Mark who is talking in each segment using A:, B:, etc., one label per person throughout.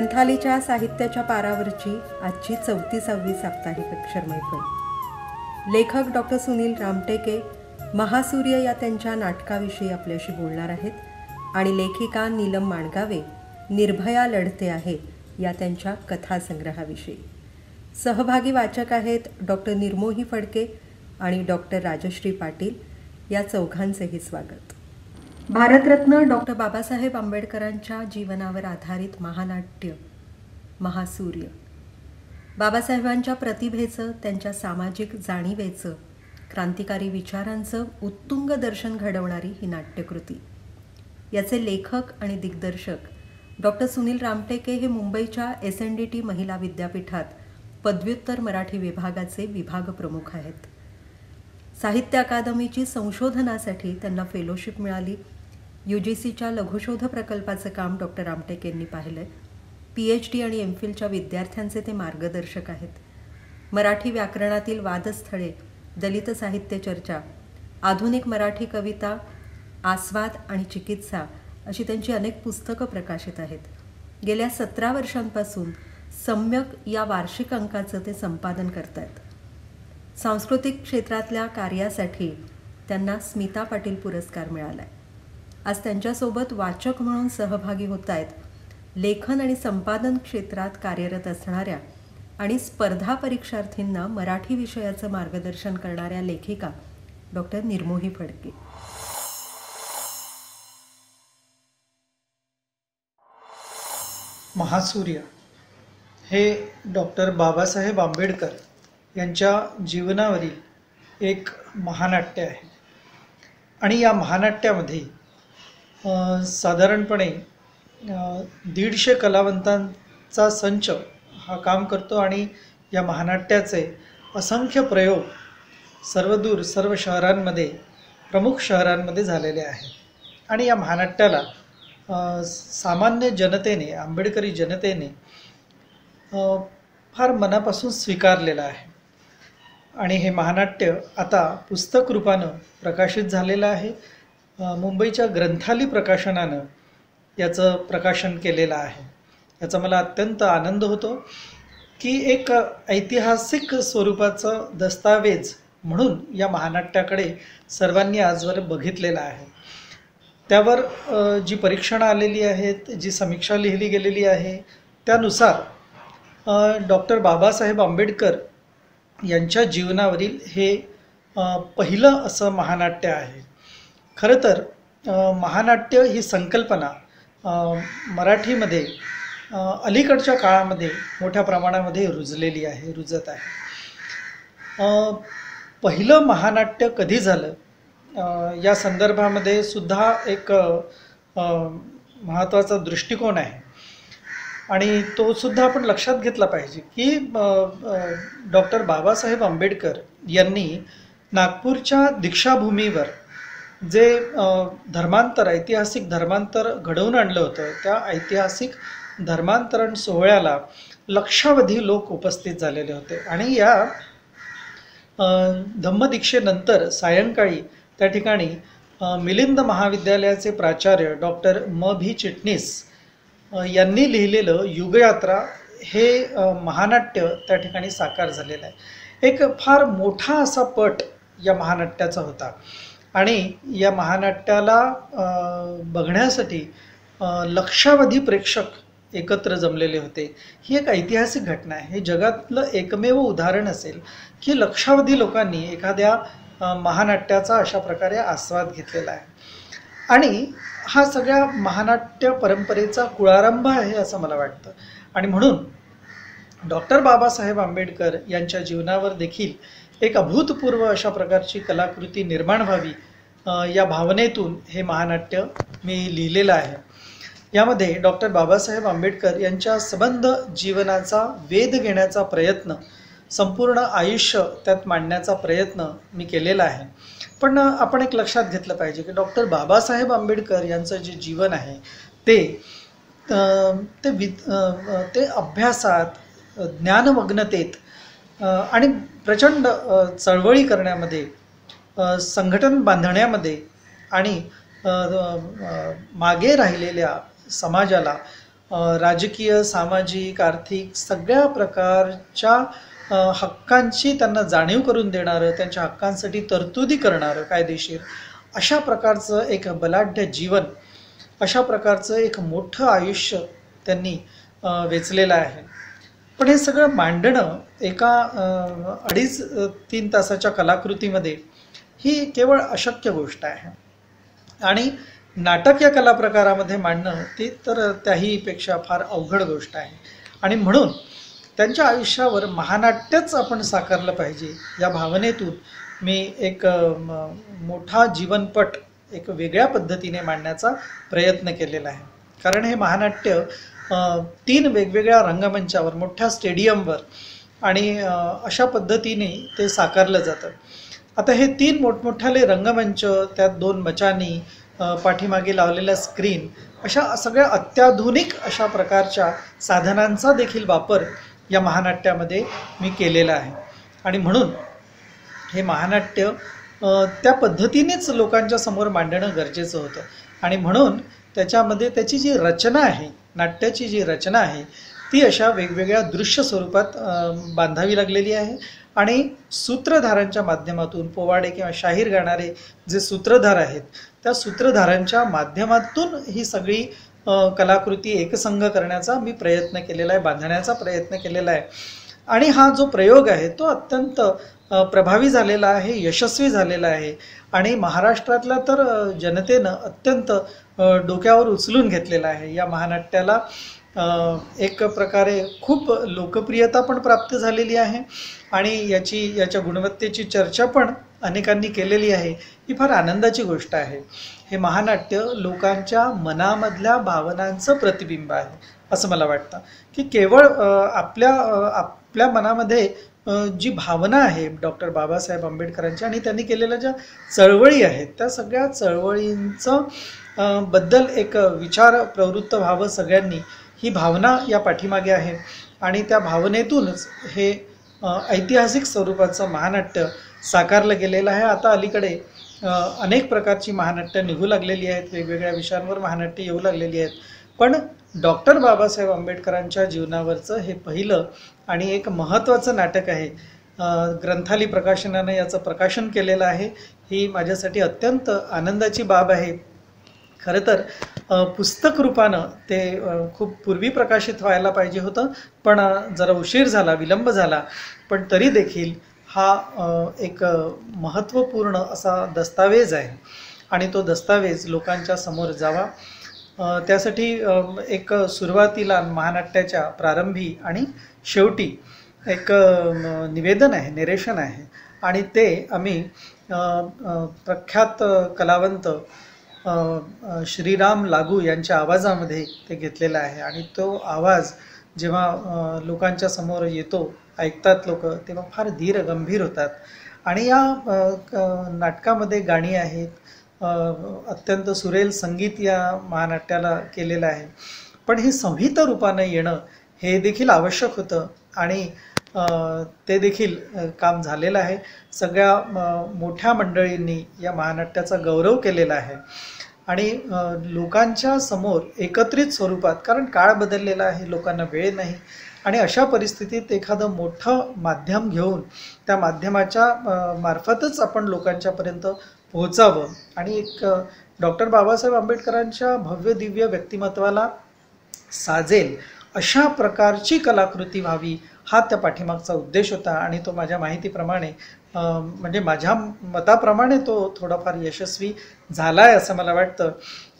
A: ग्रंथालीच्या साहित्याच्या पारावरची आजची 34वी साप्ताहिक अक्षर मैफल। लेखक डॉक्टर सुनील रामटेके महासूर्य या त्यांच्या नाटकाविषयी आपल्याशी बोलणार आहेत आणि लेखिका नीलम माणगावे निर्भया लढते आहे या त्यांच्या कथासंग्रहाविषयी। सहभागी वाचक आहेत डॉक्टर निर्मोही फडके आणि डॉक्टर राजश्री पाटील। या चौघांचेही स्वागत। भारतरत्न डॉक्टर बाबासाहेब आंबेडकरांच्या जीवनावर आधारित महानाट्य महासूर्य, बाबासाहेबांच्या प्रतिभेचं, त्यांच्या सामाजिक जाणीवेचं, क्रांतिकारी विचारांचं उत्तुंग दर्शन घडवणारी ही नाट्यकृती। याचे लेखक आणि दिग्दर्शक डॉक्टर सुनील रामटेके हे मुंबईच्या SNDT महिला विद्यापीठात पदव्युत्तर मराठी विभागाचे विभाग प्रमुख आहेत। साहित्य अकादमीची संशोधनासाठी त्यांना फेलोशिप मिळाली। UGCच्या लघुशोध प्रकल्पाचं काम डॉक्टर रामटेकेंनी पाहिलंय। PhD आणि MPhilच्या विद्यार्थ्यांचे ते मार्गदर्शक आहेत। मराठी व्याकरणातील वादस्थळे, दलित साहित्य चर्चा, आधुनिक मराठी कविता, आस्वाद आणि चिकित्सा अशी त्यांची अनेक पुस्तकं प्रकाशित आहेत। गेल्या 17 वर्षांपासून सम्यक या वार्षिक अंकाचं ते संपादन करतात। सांस्कृतिक क्षेत्रातल्या कार्यासाठी त्यांना स्मिता पाटील पुरस्कार मिळाला आहे। आज त्यांच्यासोबत वाचक म्हणून सहभागी होत आहेत लेखन आणि संपादन क्षेत्रात कार्यरत असणाऱ्या आणि स्पर्धा परीक्षार्थींना मराठी विषयाचं मार्गदर्शन करणाऱ्या लेखिका डॉक्टर निर्मोही फडके।
B: महासूर्य हे डॉक्टर बाबासाहेब आंबेडकर यांच्या जीवनावरील एक महानाट्य आहे आणि या महानाट्यामध्ये साधारणपणे 150 कलावंतांचा संच हा काम करतो आणि या महानाट्याचे असंख्य प्रयोग सर्वदूर सर्व शहरांमध्ये, प्रमुख शहरांमध्ये झालेले आहेत आणि या महानाट्याला सामान्य जनतेने, आंबेडकरी जनतेने फार मनापासून स्वीकारलेलं आहे आणि हे महानाट्य आता पुस्तक रूपानं प्रकाशित झालेलं आहे। मुंबईच्या ग्रंथाली प्रकाशनानं याचं प्रकाशन केलेलं आहे। याचा मला अत्यंत आनंद होतो की एक ऐतिहासिक स्वरूपाचं दस्तावेज म्हणून या महानाट्याकडे सर्वांनी आजवर बघितलेलं आहे। त्यावर जी परीक्षणं आलेली आहेत, जी समीक्षा लिहिली गेलेली आहे, त्यानुसार डॉक्टर बाबासाहेब आंबेडकर यांच्या जीवनावरील हे पहिलं असं महानाट्य आहे। खरं तर महानाट्य ही संकल्पना मराठीमध्ये अलीकडच्या काळामध्ये मोठ्या प्रमाणामध्ये रुजत आहे। पहिलं महानाट्य कधी झालं या संदर्भामध्ये सुद्धा एक महत्त्वाचा दृष्टिकोन आहे आणि तो सुद्धा आपण लक्षात घेतला पाहिजे की डॉक्टर बाबासाहेब आंबेडकर यांनी नागपूरच्या दीक्षाभूमीवर जे ऐतिहासिक धर्मांतर घडवून आणलं होतं, त्या ऐतिहासिक धर्मांतरण सोहळ्याला लक्षावधी लोक उपस्थित झालेले होते आणि या धम्मदीक्षेनंतर सायंकाळी त्या ठिकाणी मिलिंद महाविद्यालयाचे प्राचार्य डॉक्टर M.V. चिटणीस यांनी लिहिलेलं युगयात्रा हे महानाट्य त्या ठिकाणी साकार झालेलं आहे। एक फार मोठा असा पट या महानाट्याचा होता आणि या महानाट्याला बघण्यासाठी लक्षावधी महाराष्ट्रावधी एकत्र जमलेले होते। ही एक ऐतिहासिक घटना आहे। हे जगातलं एकमेव उदाहरण असेल की लक्षावधी लोकांनी एखाद्या महानाट्याचा अशा प्रकारे आस्वाद घेतलेला आहे आणि हा सगळ्या महानाट्य परंपरेचा कुळारंभ आहे असं मला वाटतं आणि म्हणून डॉक्टर बाबासाहेब आंबेडकर यांच्या जीवनावर देखील एक अभूतपूर्व अशा प्रकारची कलाकृती निर्माण व्हावी या भावनेतून हे महानाट्य मी लिहिलेलं आहे। यामध्ये डॉक्टर बाबासाहेब आंबेडकर यांच्या सबंध जीवनाचा वेध घेण्याचा प्रयत्न, संपूर्ण आयुष्य त्यात मांडण्याचा प्रयत्न मी केलेला आहे। पण आपण एक लक्षात घेतलं पाहिजे की डॉक्टर बाबासाहेब आंबेडकर यांचं जे जीवन आहे ते अभ्यासात, ज्ञानमग्नतेत आणि प्रचंड चळवळी करण्यामध्ये, संघटन बांधण्यामध्ये आणि मागे राहिलेल्या समाजाला राजकीय, सामाजिक, आर्थिक सगळ्या प्रकारच्या हक्कांची त्यांना जाणीव करून देणारं, त्यांच्या हक्कांसाठी तरतुदी करणारं कायदेशीर अशा प्रकारचं एक बलाढ्य जीवन, अशा प्रकारचं एक मोठं आयुष्य त्यांनी वेचलेलं आहे. पण हे सगळं मांडणं एका 2.5-3 तासाच्या कलाकृतीमध्ये ही केवळ अशक्य गोष्ट आहे. आणि नाटक या कला प्रकारामध्ये मांडणं ती तर त्याहीपेक्षा फार अवघड गोष्ट आहे. आणि म्हणून त्यांच्या आयुष्यावर महानाट्यच आपण साकारलं पाहिजे या भावनेतून मी एक मोठा जीवनपट एक वेगळ्या पद्धतीने मांडण्याचा प्रयत्न केलेला आहे. कारण हे महानाट्य 3 वेगवेगळ्या रंगमंचावर, मोठ्या स्टेडियमवर आणि अशा पद्धतीने ते साकारलं जातं. आता हे 3 मोठमोठाले रंगमंच, त्यात 2 मचानी, पाठीमागे लावलेल्या स्क्रीन, अशा सगळ्या अत्याधुनिक अशा प्रकारच्या साधनांचा देखील वापर या महानाट्यामध्ये मी केलेला आहे. आणि म्हणून हे महानाट्य त्या पद्धतीनेच लोकांच्या समोर मांडणं गरजेचं होतं. आणि म्हणून त्याच्यामध्ये त्याची जी रचना आहे, नाट्याची जी रचना आहे ती अशा वेगवेगळ्या दृश्य स्वरूपात बांधावी लागलेली आहे. आणि सूत्रधारांच्या माध्यमातून, पोवाडे किंवा शाहीर गाणारे जे सूत्रधार आहेत त्या सूत्रधारांच्या माध्यमातून ही सगळी कलाकृती एकसंघ करण्याचा मी प्रयत्न केलेला आहे, बांधण्याचा प्रयत्न केलेला आहे. आणि हा जो प्रयोग आहे तो अत्यंत प्रभावी झालेला आहे, यशस्वी झालेला आहे. आणि महाराष्ट्रातल्या तर जनतेनं अत्यंत डोक्यावर उचलून घेतलेला आहे. या महानाट्याला एक प्रकारे खूप लोकप्रियता पण प्राप्त झालेली आहे आणि याच्या गुणवत्तेची चर्चा पण अनेकांनी केलेली आहे. ही फार आनंदाची गोष्ट आहे. हे महानाट्य लोकांच्या मनामधल्या भावनांचं प्रतिबिंब आहे असं मला वाटतं. की केवळ आपल्या मनामध्ये जी भावना आहे डॉक्टर बाबासाहेब आंबेडकरांची आणि त्यांनी केलेल्या ज्या चळवळी आहेत त्या सगळ्या चळवळींचं बद्दल एक विचार प्रवृत्त व्हावं सगळ्यांनी, ही भावना या पाठीमागे आहे. आणि त्या भावनेतूनच हे ऐतिहासिक स्वरूपाचं महानाट्य साकारलं गेलेलं आहे. आता अलीकडे अनेक प्रकारची महानाट्य निघू लागलेली आहेत, वेगवेगळ्या विषयांवर महानाट्य येऊ लागलेली आहेत. पण डॉक्टर बाबासाहेब आंबेडकरांच्या जीवनावरचं हे पहिलं आणि एक महत्त्वाचं नाटक आहे. ग्रंथाली प्रकाशनानं याचं प्रकाशन केलेलं आहे. ही माझ्यासाठी अत्यंत आनंदाची बाब आहे. खरं तर पुस्तक रूपानं ते खूप पूर्वी प्रकाशित व्हायला पाहिजे होतं, पण जरा उशीर झाला, विलंब झाला. पण तरी देखील हा एक महत्त्वपूर्ण असा दस्तावेज आहे आणि तो दस्तावेज लोकांच्या समोर जावा. त्यासाठी एक सुरुवातीला महानाट्याच्या प्रारंभी आणि शेवटी एक निवेदन आहे, नेरेशन आहे. आणि ते आम्ही प्रख्यात कलावंत श्रीराम लागू यांच्या आवाजामध्ये ते घेतलेला आहे. आणि तो आवाज जेव्हा लोकांच्या समोर येतो, ऐकतात लोक, तेव्हा फार धीर गंभीर होतात. आणि या नाटकामध्ये गाणी आहेत, अत्यंत सुरेल संगीत या महानाट्याला केलेलं आहे. पण हे संहित रूपानं येणं हे देखील आवश्यक होतं आणि ते देखील काम झालेलं आहे. सगळ्या मोठ्या मंडळींनी या महानाट्याचा गौरव केलेला आहे आणि लोकांच्या समोर एकत्रित स्वरूपात, कारण काळ बदललेला आहे, लोकांना वेळ नाही आणि अशा परिस्थितीत एखादं मोठं माध्यम घेऊन त्या माध्यमाच्या मार्फतच आपण लोकांच्यापर्यंत पोहोचावं आणि एक डॉक्टर बाबासाहेब आंबेडकरांच्या भव्य दिव्य व्यक्तिमत्वाला साजेल अशा प्रकारची कलाकृती व्हावी, हा त्या पाठीमागचा उद्देश होता. आणि तो माझ्या माहितीप्रमाणे म्हणजे माझ्या मताप्रमाणे तो थोडाफार यशस्वी झाला आहे असं मला वाटतं.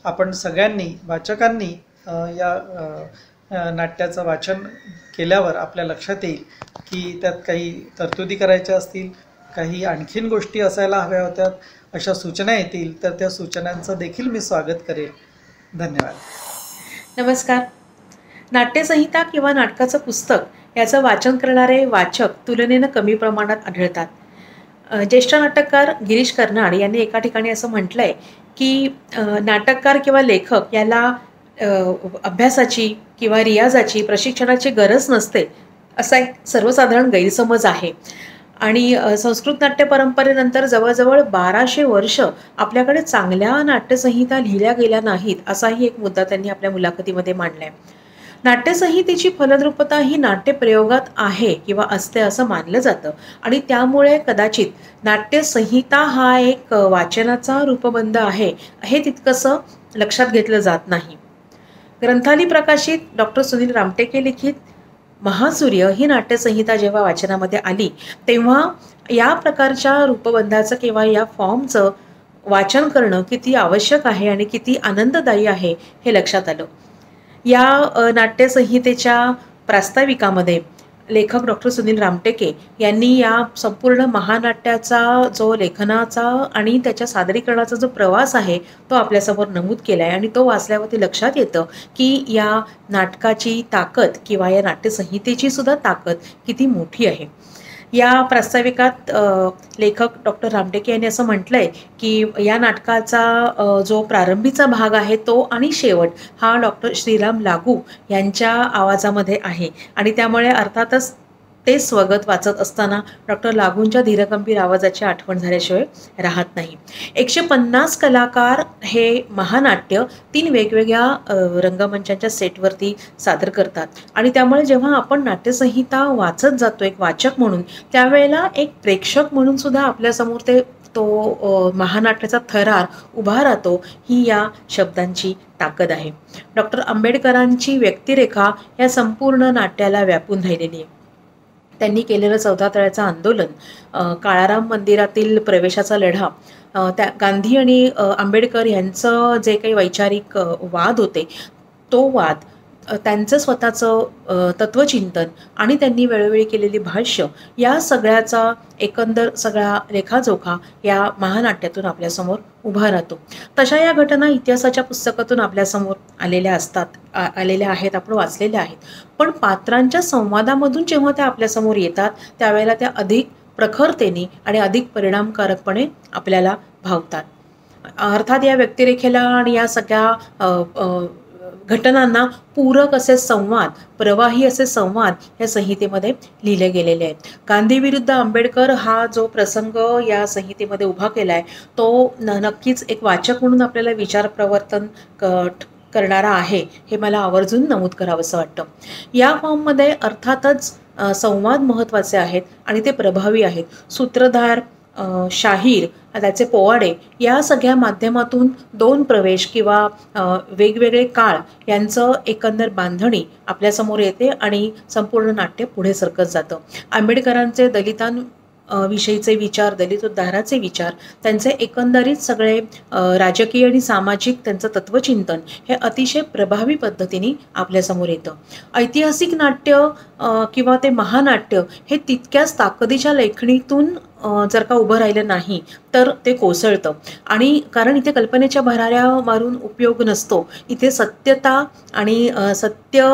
B: आपण सगळ्यांनी, वाचकांनी या नाट्याचं वाचन केल्यावर आपल्या लक्षात येईल की त्यात काही तरतुदी करायच्या असतील, काही आणखीन गोष्टी असायला हव्या होत्यात, अशा सूचना येतील तर त्या सूचनांचं देखील मी स्वागत करेल. धन्यवाद.
C: नमस्कार. नाट्यसंहिता किंवा नाटकाचं पुस्तक याचं वाचन करणारे वाचक तुलनेनं कमी प्रमाणात आढळतात. ज्येष्ठ नाटककार गिरीश कर्नाड यांनी एका ठिकाणी असं म्हटलं आहे की नाटककार किंवा लेखक याला अभ्यासाची किंवा रियाजाची, प्रशिक्षणाची गरज नसते असा एक सर्वसाधारण गैरसमज आहे. आणि संस्कृत नाट्य परंपरेनंतर जवळजवळ 1200 वर्ष आपल्याकडे चांगल्या नाट्यसंहिता लिहिल्या गेल्या नाहीत असाही एक मुद्दा त्यांनी आपल्या मुलाखतीमध्ये मांडला आहे. नाट्यसंहितेची फलद्रुपता ही नाट्यप्रयोगात आहे किंवा असते असं मानलं जातं आणि त्यामुळे कदाचित नाट्यसंहिता हा एक वाचनाचा रूपबंध आहे हे तितकंसं लक्षात घेतलं जात नाही. ग्रंथाली प्रकाशित डॉक्टर सुनील रामटेके लिखित महासूर्य ही नाट्यसंहिता जेव्हा वाचनामध्ये आली तेव्हा या प्रकारच्या रूपबंधाचं किंवा या फॉर्मचं वाचन करणं किती आवश्यक आहे आणि किती आनंददायी आहे हे लक्षात आलं. या नाट्यसंहितेच्या प्रास्ताविकामध्ये लेखक डॉक्टर सुनील रामटेके यांनी या संपूर्ण महानाट्याचा जो लेखनाचा आणि त्याच्या सादरीकरणाचा जो प्रवास आहे तो आपल्यासमोर नमूद केला आहे आणि तो वाचल्यावरती लक्षात येतं की या नाटकाची ताकद किंवा या नाट्यसंहितेची सुद्धा ताकद किती मोठी आहे. या प्रास्ताविकात लेखक डॉक्टर रामटेके यांनी असं म्हटलंय की या नाटकाचा जो प्रारंभीचा भाग आहे तो आणि शेवट हा डॉक्टर श्रीराम लागू यांच्या आवाजामध्ये आहे आणि त्यामुळे अर्थातच ते स्वगत वाचत असताना डॉक्टर लागूंच्या धीरगंभीर आवाजाची आठवण झाल्याशिवाय राहत नाही. 150 कलाकार हे महानाट्य 3 वेगवेगळ्या रंगमंचांच्या सेटवरती सादर करतात आणि त्यामुळे जेव्हा आपण नाट्यसंहिता वाचत जातो एक वाचक म्हणून त्यावेळेला एक प्रेक्षक म्हणून सुद्धा आपल्यासमोर तो महानाट्याचा थरार उभा राहतो. ही या शब्दांची ताकद आहे. डॉक्टर आंबेडकरांची व्यक्तिरेखा या संपूर्ण नाट्याला व्यापून राहिलेली आहे. त्यांनी केलेलं 14 तळ्याचं आंदोलन, काळाराम मंदिरातील प्रवेशाचा लढा, त्या गांधी आणि आंबेडकर यांचं जे काही वैचारिक वाद होते तो वाद, त्यांचं स्वतःचं तत्वचिंतन आणि त्यांनी वेळोवेळी केलेली भाष्य या सगळ्याचा एकंदर सगळा लेखाजोखा या महानाट्यातून आपल्यासमोर उभा राहतो. तशा या घटना इतिहासाच्या पुस्तकातून आपल्यासमोर आलेल्या आहेत, आपण वाचलेल्या आहेत. पण पात्रांच्या संवादामधून जेव्हा त्या आपल्यासमोर येतात त्यावेळेला त्या अधिक प्रखरतेने आणि अधिक परिणामकारकपणे आपल्याला भावतात. अर्थात या व्यक्तिरेखेला आणि या सगळ्या घटनांना पूरक असे संवाद, प्रवाही असे संवाद या संहितेमध्ये लिहिले गेलेले आहेत. गांधी विरुद्ध आंबेडकर हा जो प्रसंग या संहितेमध्ये उभा केला आहे तो नक्कीच एक वाचक म्हणून आपल्याला विचार प्रवर्तन करणारा आहे हे मला आवर्जून नमूद करावंसं वाटतं. या फॉर्ममध्ये अर्थातच संवाद महत्त्वाचे आहेत आणि ते प्रभावी आहेत. सूत्रधार, शाहीर, त्याचे पोवाडे या सगळ्या माध्यमातून 2 प्रवेश किंवा वेगवेगळे काळ यांचं एकंदर बांधणी आपल्यासमोर येते आणि संपूर्ण नाट्य पुढे सरकत जातं. आंबेडकरांचे दलितांविषयीचे विचार, दलित उद्धाराचे विचार, त्यांचे एकंदरीत सगळे राजकीय आणि सामाजिक त्यांचं तत्वचिंतन हे अतिशय प्रभावी पद्धतीने आपल्यासमोर येतं. ऐतिहासिक नाट्य किंवा ते महानाट्य हे तितक्याच ताकदीच्या लेखणीतून जर का उभं राहिलं नाही तर ते कोसळतं आणि कारण इथे कल्पनेच्या भराऱ्या मारून उपयोग नसतो. इथे सत्यता आणि सत्य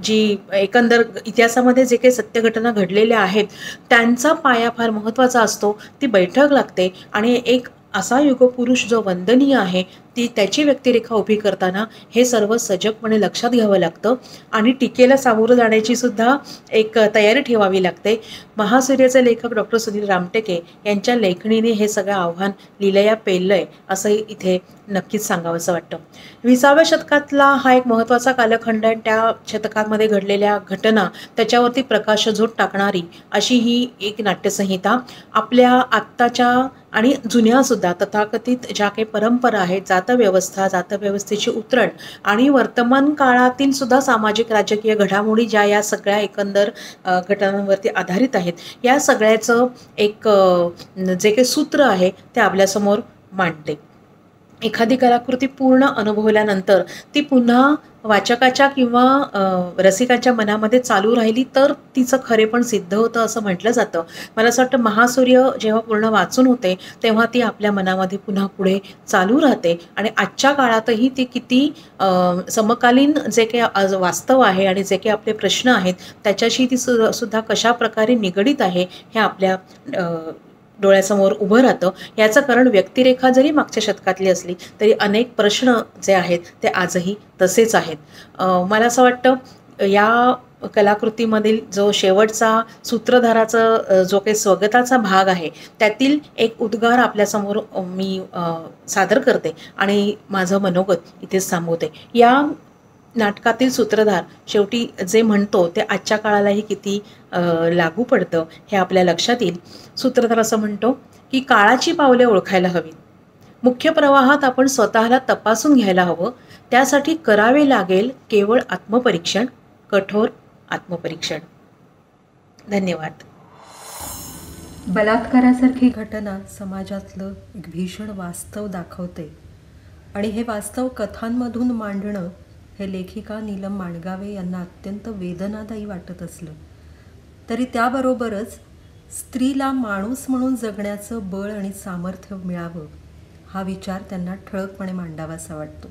C: जी एकंदर इतिहासामध्ये जे काही सत्य घटना घडलेल्या आहेत त्यांचा पाया फार महत्त्वाचा असतो. ती बैठक लागते आणि एक असा युगपुरुष जो वंदनीय आहे त्याची व्यक्तिरेखा उभी करताना हे सर्व सजगपणे लक्षात घ्यावं लागतं आणि टीकेला सामोरं जाण्याची सुद्धा एक तयारी ठेवावी लागते. महासूर्याचे लेखक डॉक्टर सुनील रामटेके यांच्या लेखणीने हे सगळं आव्हान लिहिलंय पेललंय असं इथे नक्कीच सांगावंसं वाटतं. 20व्या शतकातला हा एक महत्त्वाचा कालखंड आहे. त्या शतकामध्ये घडलेल्या घटना त्याच्यावरती प्रकाशझोत टाकणारी अशी ही एक नाट्यसंहिता आपल्या आत्ताच्या आणि जुन्यासुद्धा तथाकथित ज्या काही परंपरा आहेत, जातव्यवस्था, जातव्यवस्थेची उतरण आणि वर्तमान काळातील सुद्धा सामाजिक राजकीय घडामोडी ज्या या सगळ्या एकंदर घटनांवरती आधारित आहेत या सगळ्याचं एक जे काही सूत्र आहे ते आपल्यासमोर मांडते. एखादी कलाकृती पूर्ण अनुभवल्यानंतर ती पुन्हा वाचकाच्या किंवा रसिकांच्या मनामध्ये चालू राहिली तर तिचं खरेपण सिद्ध होतं असं म्हटलं जातं. मला असं वाटतं महासूर्य जेव्हा पूर्ण वाचून होते तेव्हा ती आपल्या मनामध्ये पुन्हा पुढे चालू राहते आणि आजच्या काळातही ती किती समकालीन जे काही वास्तव आहे आणि जे काही आपले प्रश्न आहेत त्याच्याशी ती सुद्धा कशा प्रकारे निगडीत आहे हे आपल्या डोळ्यासमोर उभं राहतं. याचं कारण व्यक्तिरेखा जरी मागच्या शतकातली असली तरी अनेक प्रश्न जे आहेत ते आजही तसेच आहेत. मला असं वाटतं या कलाकृतीमधील जो शेवटचा सूत्रधाराचा जो काही स्वगताचा भाग आहे त्यातील एक उद्गार आपल्यासमोर मी सादर करते आणि माझं मनोगत इथेच थांबवते. या नाटकातील सूत्रधार शेवटी जे म्हणतो ते आजच्या काळालाही किती लागू पडतं हे आपल्या लक्षात येईल. सूत्रधार असं म्हणतो की काळाची पावले ओळखायला हवीत. मुख्य प्रवाहात आपण स्वतःला तपासून घ्यायला हवं. त्यासाठी करावे लागेल केवळ आत्मपरीक्षण, कठोर आत्मपरीक्षण. धन्यवाद.
A: बलात्कारासारखी घटना समाजातलं एक भीषण वास्तव दाखवते आणि हे वास्तव कथांमधून मांडणं हे लेखिका नीलम माणगावे यांना अत्यंत वेदनादायी वाटत असलं तरी त्याबरोबरच स्त्रीला माणूस म्हणून जगण्याचं बळ आणि सामर्थ्य मिळावं हा विचार त्यांना ठळकपणे मांडावासा वाटतो.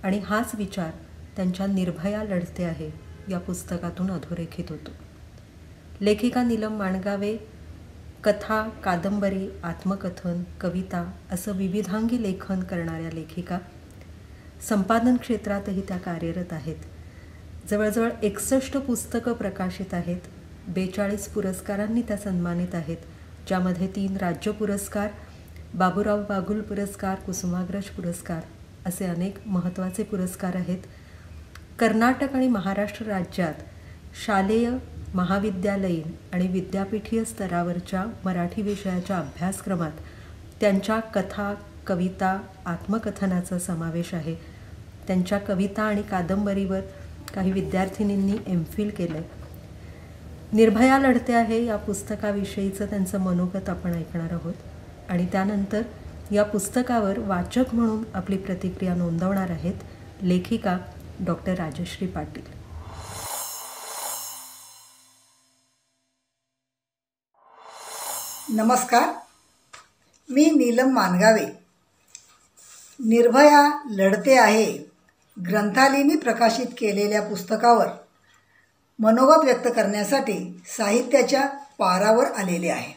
A: आणि हाच विचार त्यांच्या निर्भया लढते आहे या पुस्तकातून अधोरेखित होतो. लेखिका नीलम माणगावे कथा, कादंबरी, आत्मकथन, कविता असं विविधांगी लेखन करणाऱ्या लेखिका. संपादन क्षेत्रातही त्या कार्यरत आहेत. जवळजवळ 61 पुस्तकं प्रकाशित आहेत. 42 पुरस्कारांनी त्या सन्मानित आहेत, ज्यामध्ये 3 राज्य पुरस्कार, बाबूराव बागुल पुरस्कार, कुसुमाग्रज पुरस्कार असे अनेक महत्त्वाचे पुरस्कार आहेत. कर्नाटक आणि महाराष्ट्र राज्यात शालेय, महाविद्यालयीन आणि विद्यापीठीय स्तरावरच्या मराठी विषयाच्या अभ्यासक्रमात त्यांच्या कथा, कविता, आत्मकथनाचा समावेश आहे. त्यांच्या कविता आणि कादंबरीवर काही विद्यार्थिनींनी MPhil केलं आहे. निर्भया लढते आहे या पुस्तकाविषयीचं त्यांचं मनोगत आपण ऐकणार आहोत आणि त्यानंतर या पुस्तकावर वाचक म्हणून आपली प्रतिक्रिया नोंदवणार आहेत लेखिका डॉक्टर राजश्री पाटील.
D: नमस्कार, मी नीलम माणगावे. निर्भया लढते आहे ग्रंथालीनी प्रकाशित केलेल्या पुस्तकावर मनोगत व्यक्त करण्यासाठी साहित्याच्या पारावर आलेले आहे.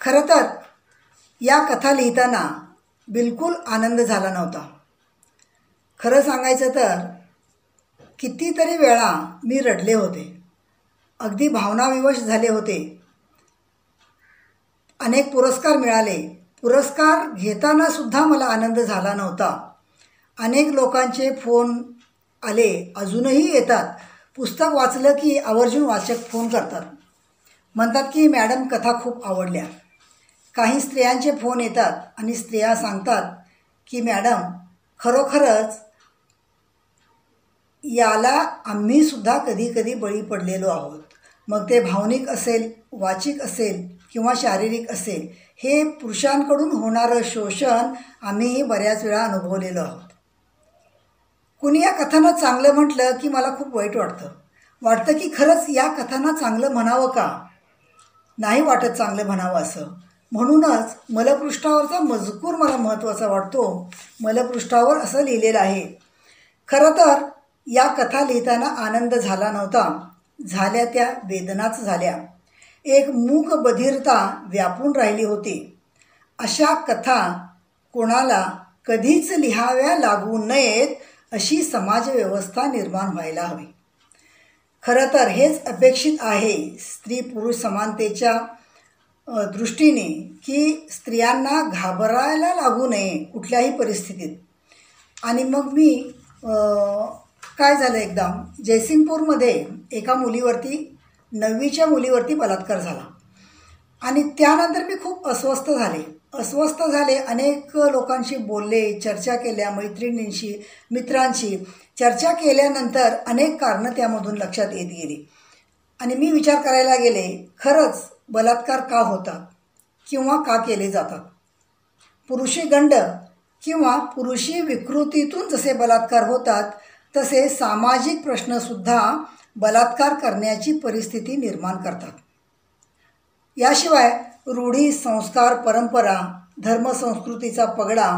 D: खरं तर या कथा लिहिताना बिलकुल आनंद झाला नव्हता. खरं सांगायचं तर कितीतरी वेळा मी रडले होते, अगदी भावनाविवश झाले होते. अनेक पुरस्कार मिळाले. पुरस्कार घेताना सुद्धा मला आनंद झाला नव्हता. अनेक लोकांचे फोन आले, अजूनही येतात. पुस्तक वाचलं की आवर्जून वाचक फोन करतात, म्हणतात की मॅडम कथा खूप आवडल्या. काही स्त्रियांचे फोन येतात आणि स्त्रिया सांगतात की मॅडम खरोखरच याला आम्ही सुद्धा कधी कधी बळी पडलेलो आहोत. मग ते भावनिक असेल, वाचिक असेल किंवा शारीरिक असेल, हे पुरुषांकडून होणारं शोषण आम्ही बऱ्याच वेळा अनुभवलेलो आहोत. कुणी या कथांना चांगलं म्हटलं की मला खूप वाईट वाटतं की खरंच या कथांना चांगलं म्हणावं का? नाही वाटत चांगलं म्हणावं असं. म्हणूनच मलपृष्ठावरचा मजकूर मला महत्त्वाचा वाटतो. मलपृष्ठावर असं लिहिलेलं आहे. खरं तर या कथा लिहिताना आनंद झाला नव्हता. झाल्या त्या वेदनाच झाल्या. एक मूक बधिरता व्यापून राहिली होती. अशा कथा कोणाला कधीच लिहाव्या लागू नयेत अशी समाजव्यवस्था निर्माण व्हायला हवी. खरं तर हेच अपेक्षित आहे स्त्री पुरुष समानतेच्या दृष्टीने, की स्त्रियांना घाबरायला लागू नये कुठल्याही परिस्थितीत. आणि मग मी काय झालं, एकदा जयसिंगपूरमध्ये एका मुलीवरती 9वीच्या मुलीवरती बलात्कार झाला आणि त्यानंतर मी खूप अस्वस्थ झाले. अनेक लोकांशी बोलले, चर्चा केल्या, मैत्रिणींशी, मित्रांशी चर्चा केल्यानंतर अनेक कारणं त्यामधून लक्षात येत गेली आणि मी विचार करायला गेले, खरंच बलात्कार का होतात किंवा का केले जातात? पुरुषी गंड किंवा पुरुषी विकृतीतून जसे बलात्कार होतात तसे सामाजिक प्रश्नसुद्धा बलात्कार करण्याची परिस्थिती निर्माण करतात. याशिवाय रूढी, संस्कार, परंपरा, धर्मसंस्कृतीचा पगडा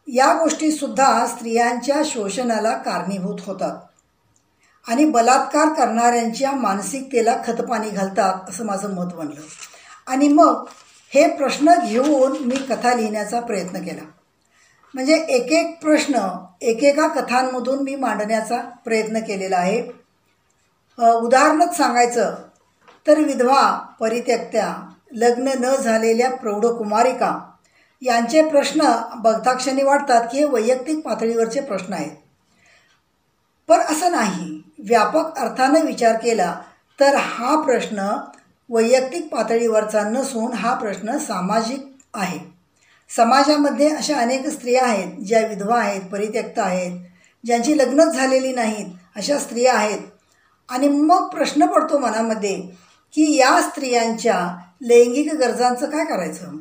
D: या गोष्टीसुद्धा स्त्रियांच्या शोषणाला कारणीभूत होतात आणि बलात्कार करणाऱ्यांच्या मानसिकतेला खतपाणी घालतात असं माझं मत बनलं. आणि मग हे प्रश्न घेऊन मी कथा लिहिण्याचा प्रयत्न केला. म्हणजे एक एक प्रश्न एकेका कथांमधून मी मांडण्याचा प्रयत्न केलेला आहे. उदाहरणच सांगायचं तर विधवा, परित्यक्त्या, लग्न न झालेल्या प्रौढकुमारिका यांचे प्रश्न बघताक्षणी वाटतात की हे वैयक्तिक पातळीवरचे प्रश्न आहेत. पण असं नाही. व्यापक अर्थानं विचार केला तर हा प्रश्न वैयक्तिक पातळीवरचा नसून हा प्रश्न सामाजिक आहे. समाजामध्ये अशा अनेक स्त्रिया आहेत ज्या विधवा आहेत, परित्यक्त आहेत, ज्यांची लग्नच झालेली नाहीत, अशा स्त्रिया आहेत. आणि मग प्रश्न पडतो मनामध्ये की या स्त्रियांच्या लैंगिक गरजांचं काय करायचं.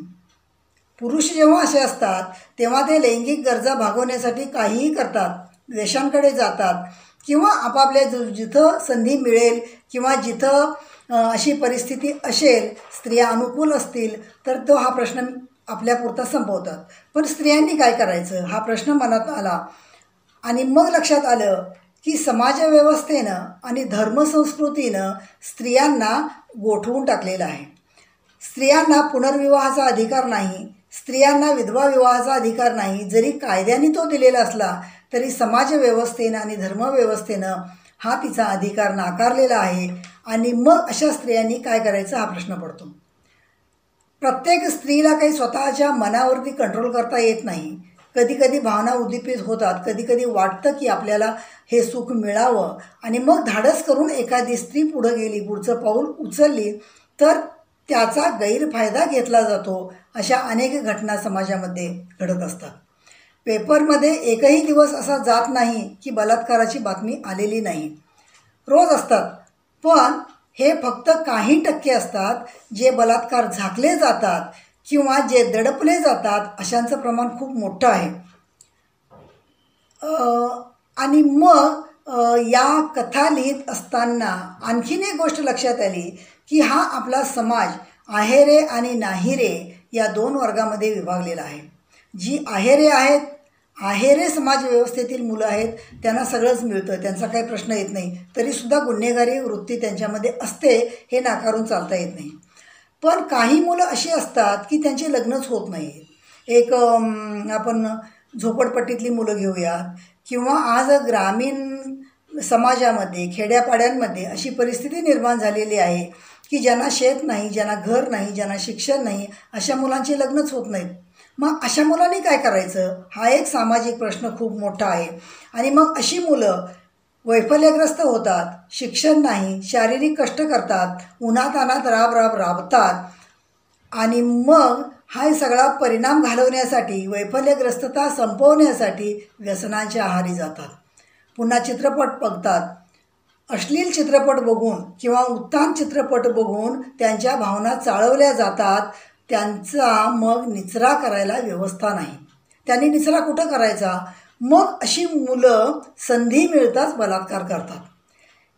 D: पुरुष जेव्हा असे असतात तेव्हा ते लैंगिक गरजा भागवण्यासाठी काहीही करतात, देशांकडे जातात किंवा आपापल्या जिथं संधी मिळेल किंवा जिथं अशी परिस्थिती असेल, स्त्रिया अनुकूल असतील तर तो हा प्रश्न आपल्यापुरता संपवतात. पण स्त्रियांनी काय करायचं हा प्रश्न मनात आला आणि मग लक्षात आलं की समाजव्यवस्थेनं आणि धर्मसंस्कृतीनं स्त्रियांना गोठवून टाकलेलं आहे. स्त्रियांना पुनर्विवाहाचा अधिकार नाही, स्त्रियांना विधवा विवाहाचा अधिकार नाही. जरी कायद्याने तो दिलेला असला तरी समाजव्यवस्थेनं आणि धर्मव्यवस्थेनं हा तिचा अधिकार नाकारलेला आहे. आणि मग अशा स्त्रियांनी काय करायचं हा प्रश्न पडतो. प्रत्येक स्त्रीला काही स्वतःच्या मनावरती कंट्रोल करता येत नाही. कधी कधी भावना उद्दीपित होतात, कधी कधी वाटतं की आपल्याला हे सुख मिळावं आणि मग धाडस करून एखादी स्त्री पुढं गेली, पुढचं पाऊल उचलली तर त्याचा गैरफायदा घेतला जातो. अशा अनेक घटना समाजामध्ये घडत असतात. पेपरमध्ये एकही दिवस असा जात नाही की बलात्काराची बातमी आलेली नाही. रोज असतात, पण हे फक्त काही टक्के असतात जे बलात्कार झाकले जातात किंवा जे दडपले जातात. अशांचं प्रमाण खूप मोठं आहे. आणि मग या कथा लिहित असताना आणखीन एक गोष्ट लक्षात आली की हा आपला समाज आहेरे आणि नाहीरे या दोन वर्गामध्ये विभागलेला आहे. जी आहेरे आहेत, आहेरे समाज व्यवस्थेतील मुलं आहेत, त्यांना सगळंच मिळतं, त्यांचा काही प्रश्न येत नाही. तरीसुद्धा गुन्हेगारी वृत्ती त्यांच्यामध्ये असते, हे नाकारून चालता येत नाही. पण काही मुलं अशी असतात की त्यांचे लग्नच होत नाही. एक आपण झोपडपट्टीतली मुलं घेऊयात किंवा आज ग्रामीण समाजामध्ये खेड्यापाड्यांमध्ये अशी परिस्थिती निर्माण झालेली आहे की ज्यांना शेत नाही, ज्यांना घर नाही, ज्यांना शिक्षण नाही, अशा मुलांची लग्नच होत नाहीत. मग अशा मुलांनी काय करायचं हा एक सामाजिक प्रश्न खूप मोठा आहे. आणि मग अशी मुलं वैफल्यग्रस्त होतात, शिक्षण नाही, शारीरिक कष्ट करतात, उन्हातान्हात राबतात आणि मग हा सगळा परिणाम घालवण्यासाठी, वैफल्यग्रस्तता संपवण्यासाठी व्यसनांच्या आहारी जातात. पुन्हा चित्रपट बघतात. अश्लील चित्रपट बघून किंवा उत्तान चित्रपट बघून त्यांच्या भावना चाळवल्या जातात. त्यांचा मग निचरा करायला व्यवस्था नाही. त्यांनी निचरा कुठं करायचा? मग अशी मुलं संधी मिळताच बलात्कार करतात.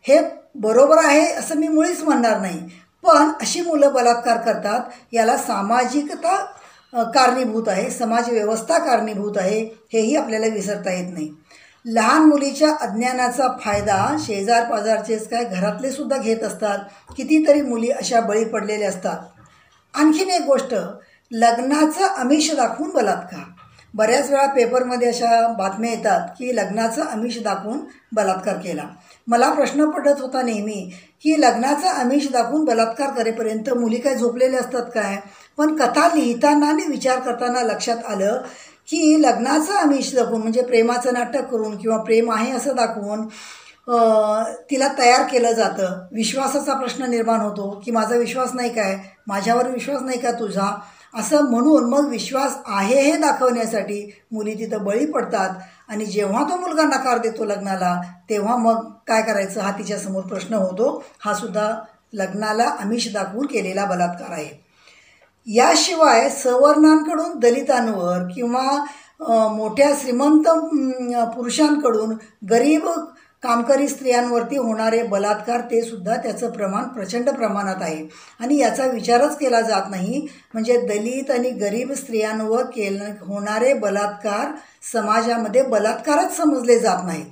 D: हे बरोबर आहे असं मी मुळीच म्हणणार नाही, पण अशी मुलं बलात्कार करतात. याला सामाजिकता कारणीभूत आहे, समाजव्यवस्था कारणीभूत आहे, हेही आपल्याला विसरता येत नाही. लहान मुलीच्या अज्ञानाचा फायदा शेजारपाजारचेच काय घरातले सुद्धा घेत असतात. कितीतरी मुली अशा बळी पडलेल्या असतात. आणखीन एक गोष्ट, लग्नाचं आमिष दाखवून बलात्कार. बऱ्याच वेळा पेपरमध्ये अशा बातम्या येतात की लग्नाचं आमिष दाखवून बलात्कार केला. मला प्रश्न पडत होता नेहमी की लग्नाचं आमिष दाखवून बलात्कार करेपर्यंत मुली काय झोपलेल्या असतात काय? पण कथा लिहिताना आणि विचार करताना लक्षात आलं की लग्नाचं आमिष दाखवून म्हणजे प्रेमाचं नाटक करून किंवा प्रेम आहे असं दाखवून तिला तयार केलं जातं. विश्वासाचा प्रश्न निर्माण होतो की माझा विश्वास नाही काय, माझ्यावर विश्वास नाही का तुझा, असं म्हणून मग विश्वास आहे हे दाखवण्यासाठी मुली तिथं बळी पडतात. आणि जेव्हा तो मुलगा नकार देतो लग्नाला तेव्हा मग काय करायचं हा तिच्यासमोर प्रश्न होतो. हा सुद्धा लग्नाला आमिष दाखवून केलेला बलात्कार आहे. याशिवाय सवर्णांकडून दलितांवर किंवा मोठ्या श्रीमंत पुरुषांकडून गरीब कामकरी स्त्रियांवरती होणारे बलात्कार ते सुद्धा त्याचं प्रमाण प्रचंड प्रमाणात आहे. आणि याचा विचारच केला जात नाही. म्हणजे दलित आणि गरीब स्त्रियांवर होणारे बलात्कार समाजामध्ये बलात्कारच समजले जात नाहीत.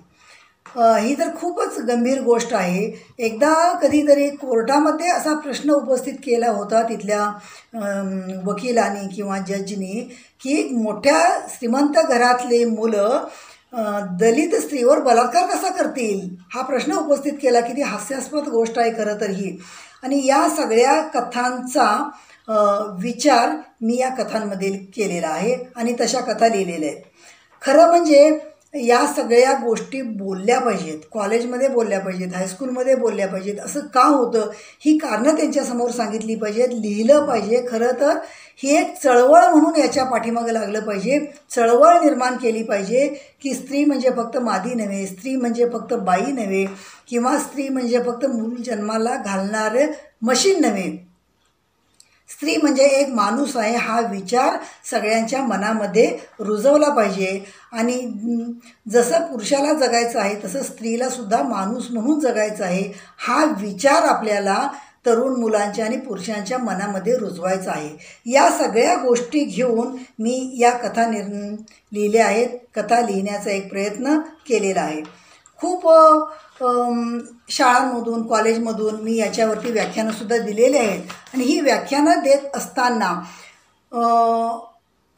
D: ही तर खूपच गंभीर गोष्ट आहे. एकदा कधीतरी कोर्टामध्ये असा प्रश्न उपस्थित केला होता तिथल्या वकिलांनी किंवा जजनी की मोठ्या श्रीमंत घरातले मुलं दलित स्त्रीवर बलात्कार कसा करतील, हा प्रश्न उपस्थित केला. किती हास्यास्पद गोष्ट आहे खरं तर ही. आणि या सगळ्या कथांचा विचार मी या कथांमध्ये केलेला आहे आणि तशा कथा लिहिलेल्या आहेत. खरं म्हणजे या सगळ्या गोष्टी बोलल्या पाहिजेत, कॉलेजमध्ये बोलल्या पाहिजेत, हायस्कूलमध्ये बोलल्या पाहिजेत. असं का होतं ही कारणं त्यांच्यासमोर सांगितली पाहिजेत, लिहिलं पाहिजे. खरं तर ही एक चळवळ म्हणून याच्या पाठीमागे लागलं पाहिजे, चळवळ निर्माण केली पाहिजे की स्त्री म्हणजे फक्त मादी नव्हे, स्त्री म्हणजे फक्त बाई नव्हे, किंवा स्त्री म्हणजे फक्त मूल जन्माला घालणारं मशीन नव्हे. स्त्री म्हणजे एक माणूस आहे हा विचार सगळ्यांच्या मनामध्ये रुजवला पाहिजे. आणि जसं पुरुषाला जगायचं आहे तसं स्त्रीला सुद्धा माणूस म्हणून जगायचं आहे हा विचार आपल्याला तरुण मुलांच्या आणि पुरुषांच्या मनामध्ये रुजवायचा आहे. या सगळ्या गोष्टी घेऊन मी या कथा लिहिल्या आहेत. कथा लिहिण्याचा एक प्रयत्न केलेला आहे. खूप शाळांमधून कॉलेजमधून मी याच्यावरती व्याख्यानंसुद्धा दिलेली आहेत. आणि ही व्याख्यानं देत असताना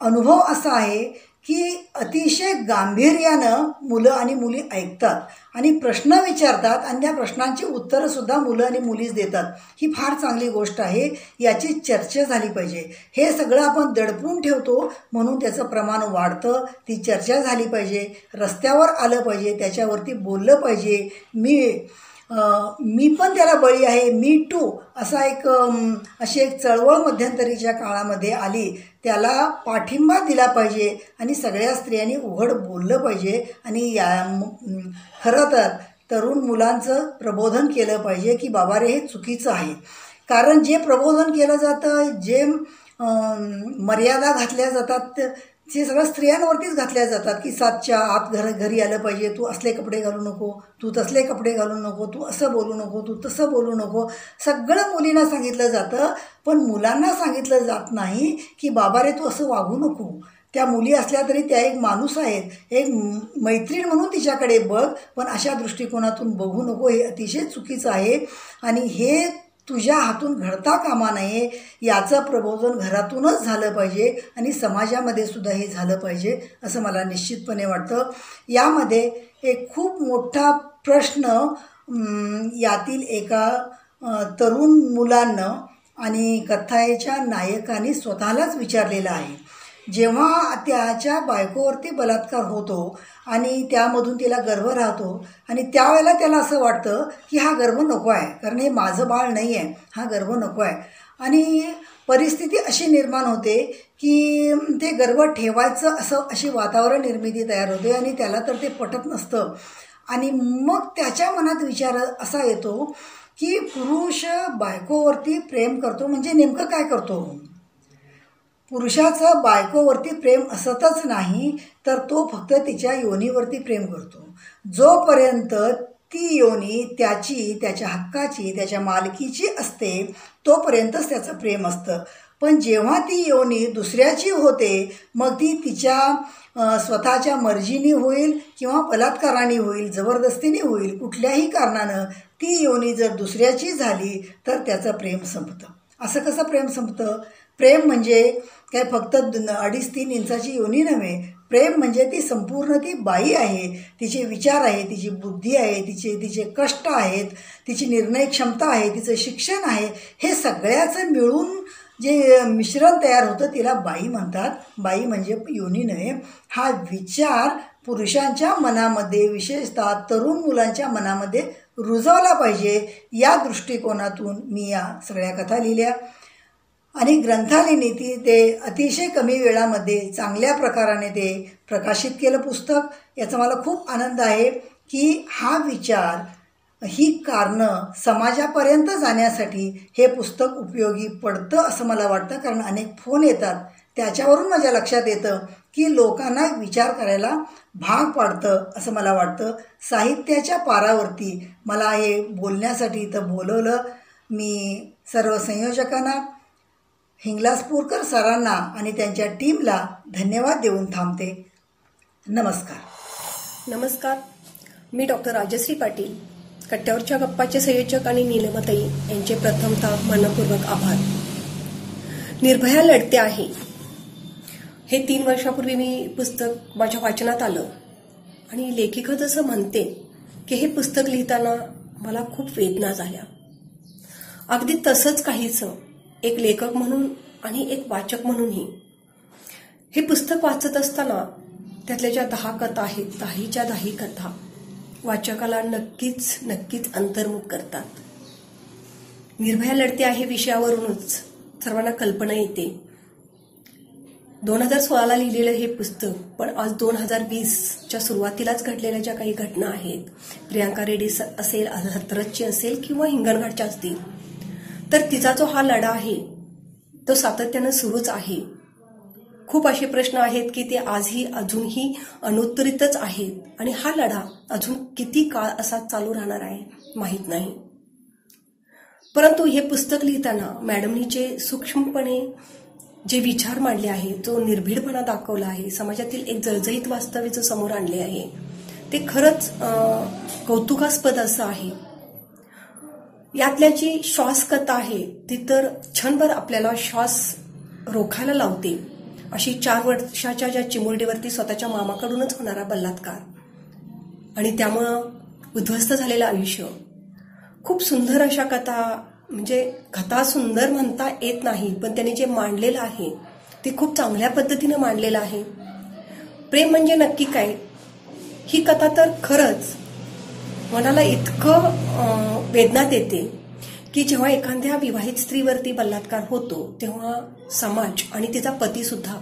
D: अनुभव असा आहे की अतिशय गांभीर्यानं मुलं आणि मुली ऐकतात आणि प्रश्न विचारतात आणि त्या प्रश्नांची उत्तरंसुद्धा मुलं आणि मुलीच देतात. ही फार चांगली गोष्ट आहे. याची चर्चा झाली पाहिजे. हे सगळं आपण दडपून ठेवतो म्हणून त्याचं प्रमाण वाढतं. ती चर्चा झाली पाहिजे, रस्त्यावर आलं पाहिजे, त्याच्यावरती बोललं पाहिजे. मी पण त्याला बळी आहे, मी टू असा अशी एक चळवळ मध्यंतरीच्या काळामध्ये आली. त्याला पाठिंबा दिला पाहिजे आणि सगळ्या स्त्रियांनी उघड बोललं पाहिजे. आणि खरं तर तरुण मुलांचं प्रबोधन केलं पाहिजे की बाबा रे हे चुकीचं आहे. कारण जे प्रबोधन केलं जातं, जे मर्यादा घातल्या जातात ते सगळं स्त्रियांवरतीच घातल्या जातात की 7च्या आत घरी आलं पाहिजे, तू असले कपडे घालू नको, तू तसले कपडे घालू नको, तू असं बोलू नको, तू तसं बोलू नको. सगळं मुलींना सांगितलं जातं पण मुलांना सांगितलं जात नाही की बाबा रे तू असं वागू नको. त्या मुली असल्या तरी त्या एक माणूस आहेत, एक मैत्रीण म्हणून तिच्याकडे बघ, पण अशा दृष्टिकोनातून बघू नको. हे अतिशय चुकीचं आहे आणि हे तुझ्या हातून घडता कामा नये. याचं प्रबोधन घरातूनच झालं पाहिजे आणि समाजामध्ये सुद्धा हे झालं पाहिजे असं मला निश्चितपणे वाटतं. यामध्ये एक खूप मोठा प्रश्न यातील एका तरुण मुलानं आणि कथेच्या नायकाने स्वतःलाच विचारलेला आहे. जेव्हा त्याच्या बायकोवरती बलात्कार होतो आणि त्यामधून तिला गर्भ राहतो आणि त्यावेळेला त्याला असं वाटतं की हा गर्भ नको आहे, कारण हे माझं बाळ नाही आहे, हा गर्भ नको आहे. आणि परिस्थिती अशी निर्माण होते की ते गर्भ ठेवायचं अशी वातावरण निर्मिती तयार होते आणि त्याला तर ते पटत नसतं. आणि मग त्याच्या मनात विचार असा येतो की पुरुष बायकोवरती प्रेम करतो म्हणजे नेमकं काय करतो. पुरुषाचं बायकोवरती प्रेम असतच नाही तर तो फक्त तिच्या योनीवरती प्रेम करतो. जोपर्यंत ती योनी त्याच्या हक्काची, त्याच्या मालकीची असते तोपर्यंतच त्याचं प्रेम असतं. पण जेव्हा ती योनी दुसऱ्याची होते मग ती तिच्या स्वतःच्या मर्जीने होईल किंवा बलात्काराने होईल, जबरदस्तीने होईल, कुठल्याही कारणानं ती योनी जर दुसऱ्याची झाली तर त्याचं प्रेम संपतं. असं कसं प्रेम संपतं. प्रेम म्हणजे काय फक्त 2.5-3 इंचाची योनी नव्हे. प्रेम म्हणजे ती संपूर्ण ती बाई आहे, तिचे विचार आहे, तिची बुद्धी आहे, तिचे कष्ट आहेत, तिची निर्णय क्षमता आहे, तिचं शिक्षण आहे. हे सगळ्याचं मिळून जे मिश्रण तयार होतं तिला बाई म्हणतात. बाई म्हणजे योनी नव्हे. हा विचार पुरुषांच्या मनामध्ये, विशेषतः तरुण मुलांच्या मनामध्ये रुजवला पाहिजे. या दृष्टिकोनातून मी या सगळ्या कथा लिहिल्या आणि ग्रंथालयाने ते अतिशय कमी वेळामध्ये चांगल्या प्रकाराने ते प्रकाशित केलं पुस्तक. याचा मला खूप आनंद आहे की हा विचार, ही कारणं समाजापर्यंत जाण्यासाठी हे पुस्तक उपयोगी पडतं असं मला वाटतं. कारण अनेक फोन येतात त्याच्यावरून माझ्या लक्षात येतं की लोकांना विचार करायला भाग पाडतं असं मला वाटतं. साहित्याच्या पारावरती मला हे बोलण्यासाठी इथं बोलवलं. मी सर्व संयोजकांना, हिंगलाजपूरकर सरांना आणि त्यांच्या टीमला धन्यवाद देऊन थांबते. नमस्कार.
E: नमस्कार. मी डॉक्टर राजश्री पाटील, कट्ट्यावरच्या गप्पाचे संयोजक आणि नीलमताई यांचे प्रथमतः मनपूर्वक आभार. निर्भया लढते आहे हे 3 वर्षापूर्वी मी पुस्तक माझ्या वाचनात आलं आणि लेखिका जसं म्हणते की हे पुस्तक लिहिताना मला खूप वेदना झाल्या. अगदी तसंच काहीचं एक लेखक म्हणून आणि एक वाचक म्हणूनही. हे पुस्तक वाचत असताना त्यातल्या ज्या 10 कथा आहेत, 10च्या 10 कथा वाचकाला नक्कीच अंतर्मुख करतात. निर्भया लढते आहे विषयावरूनच सर्वांना कल्पना येते. 2016ला लिहिलेलं हे पुस्तक पण आज 2020च्या सुरुवातीलाच घडलेल्या ज्या काही घटना आहेत, प्रियांका रेड्डी असेल, हथरसची असेल किंवा हिंगणघाटच्या असतील, तर तिचा जो हा लढा आहे तो सातत्यानं सुरूच आहे. खूप असे प्रश्न आहेत की ते आजही अजूनही अनुत्तरितच आहेत आणि हा लढा अजून किती काळ असा चालू राहणार आहे माहीत नाही. परंतु हे पुस्तक लिहिताना मॅडमनी जे सूक्ष्मपणे जे विचार मांडले आहे, जो निर्भीडपणा दाखवला आहे, समाजातील एक जळजळीत वास्तव्य जो समोर आणले आहे, ते खरंच कौतुकास्पद असं आहे. यातल्या जी श्वास कथा आहे ती तर क्षणभर आपल्याला श्वास रोखायला लावते. अशी 4 वर्षाच्या ज्या चिमुरडीवरती स्वतःच्या मामाकडूनच होणारा बलात्कार आणि त्यामुळं उद्ध्वस्त झालेलं आयुष्य, खूप सुंदर अशा कथा. म्हणजे कथा सुंदर म्हणता येत नाही, पण त्याने जे मांडलेलं आहे ते खूप चांगल्या पद्धतीनं मांडलेलं आहे. प्रेम म्हणजे नक्की काय, ही कथा तर खरंच मनाला इतकं वेदना देते की जेव्हा एखाद्या विवाहित स्त्रीवरती बलात्कार होतो तेव्हा समाज आणि तिचा पती सुद्धा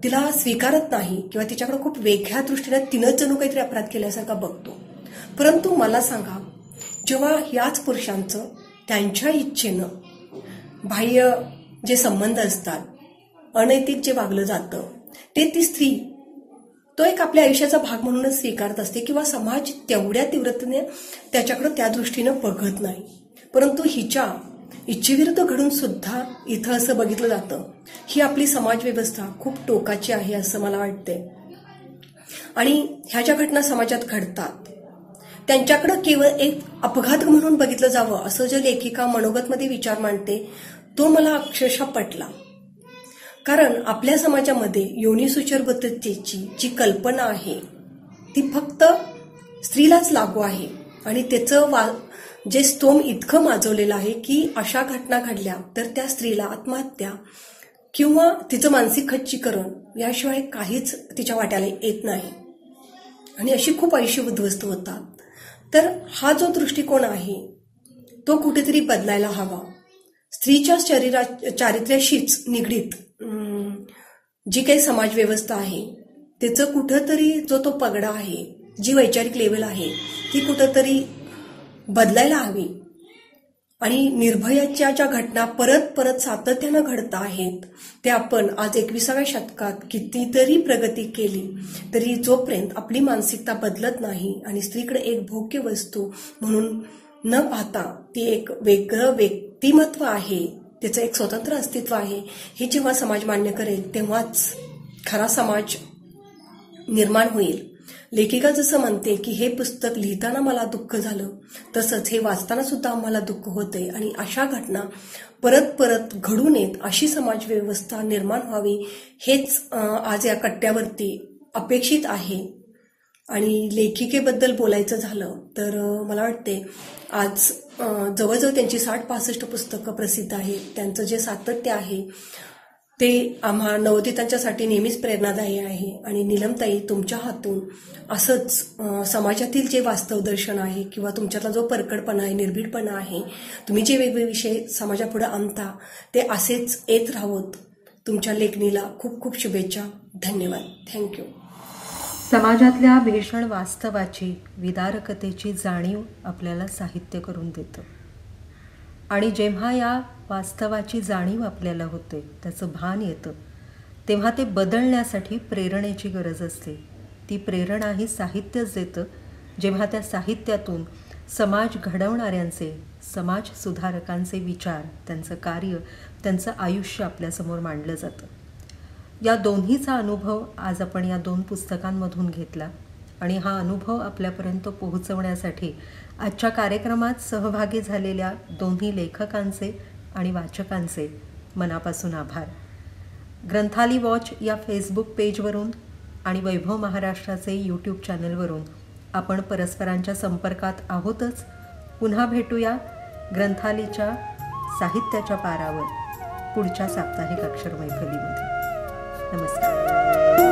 E: तिला स्वीकारत नाही किंवा तिच्याकडे खूप वेगळ्या दृष्टीने तिनंच जणू काहीतरी अपराध केल्यासारखा बघतो. परंतु मला सांगा, जेव्हा याच पुरुषांचं त्यांच्या इच्छेनं बाह्य जे संबंध असतात, अनैतिक जे वागलं जातं, ते ती स्त्री तो एक आपल्या आयुष्याचा भाग म्हणूनच स्वीकारत असते किंवा समाज तेवढ्या तीव्रतेने त्याच्याकडे त्या दृष्टीनं बघत नाही. परंतु हिच्या इच्छेविरुद्ध घडून सुद्धा इथं असं बघितलं जातं. ही आपली समाज व्यवस्था खूप टोकाची आहे असं मला वाटते. आणि ह्या ज्या घटना समाजात घडतात त्यांच्याकडे केवळ एक अपघात म्हणून बघितलं जावं असं जे लेखिका मनोगतमध्ये विचार मांडते, तो मला अक्षरशः पटला. कारण आपल्या समाजामध्ये योनिसुचरबद्धतेची जी कल्पना आहे ती फक्त स्त्रीलाच लागू आहे आणि त्याचं जे स्तोम इतकं माजवलेलं आहे की अशा घटना घडल्या तर त्या स्त्रीला आत्महत्या किंवा तिचं मानसिक खच्चीकरण याशिवाय काहीच तिच्या वाट्याला येत नाही आणि अशी खूप आयुष्य उद्ध्वस्त होतात. तर हा जो दृष्टिकोन आहे तो कुठेतरी बदलायला हवा. स्त्रीच्या चारित्र्याशीच निगडीत जी काही समाज व्यवस्था आहे त्याचं कुठंतरी जो तो पगडा आहे, जी वैचारिक लेवल आहे ती कुठंतरी बदलायला हवी. आणि निर्भयाच्या ज्या घटना परत सातत्यानं घडत आहेत ते आपण आज 21व्या शतकात कितीतरी प्रगती केली तरी जोपर्यंत आपली मानसिकता बदलत नाही आणि स्त्रीकडे एक भोग्य वस्तू म्हणून न पाहता ती एक वेगळं व्यक्तिमत्व आहे, त्याचं एक स्वतंत्र अस्तित्व आहे, हे जेव्हा समाज मान्य करेल तेव्हाच खरा समाज निर्माण होईल. लेखिका जसं म्हणते की हे पुस्तक लिहिताना मला दुःख झालं, तसंच हे वाचताना सुद्धा आम्हाला दुःख होते आणि अशा घटना परत घडू नयेत अशी समाज व्यवस्था निर्माण व्हावी हेच आज या कट्ट्यावरती अपेक्षित आहे. आणि लेखिकेबद्दल बोलायचं झालं तर मला वाटते आज जवळजवळ त्यांची 60-65 पुस्तकं प्रसिद्ध आहेत. त्यांचं जे सातत्य आहे ते आम्हा नवोदितांच्यासाठी नेहमीच प्रेरणादायी आहे. आणि नीलमताई, तुमच्या हातून असंच समाजातील जे वास्तव दर्शन आहे किंवा तुमच्यातला जो परकडपणा आहे, निर्भीडपणा आहे, तुम्ही जे वेगवेगळे विषय समाजापुढे आणता ते असेच येत राहावत. तुमच्या लेखणीला खूप खूप शुभेच्छा. धन्यवाद. थँक्यू.
A: समाजातल्या भीषण वास्तवाची, विदारकतेची जाणीव आपल्याला साहित्य करून देतं. आणि जेव्हा या वास्तवाची जाणीव आपल्याला होते, त्याचं भान येतं, तेव्हा ते बदलण्यासाठी प्रेरणेची गरज असते. ती प्रेरणा ही साहित्यच देतं, जेव्हा त्या साहित्यातून समाज घडवणाऱ्यांचे, समाज सुधारकांचे विचार, त्यांचं कार्य, त्यांचं आयुष्य आपल्यासमोर मांडलं जातं. या दोन्हीचा अनुभव आज आपण या 2 पुस्तकांमधून घेतला आणि हा अनुभव आपल्यापर्यंत पोहोचवण्यासाठी आजच्या कार्यक्रमात सहभागी झालेल्या दोन्ही लेखकांचे आणि वाचकांचे मनापासून आभार. ग्रंथाली वॉच या फेसबुक पेजवरून आणि वैभव महाराष्ट्राचे यूट्यूब चॅनलवरून आपण परस्परांच्या संपर्कात आहोतच. पुन्हा भेटूया ग्रंथालीच्या साहित्याच्या पारावर पुढच्या साप्ताहिक अक्षर मैफलीमध्ये. नमस्कार.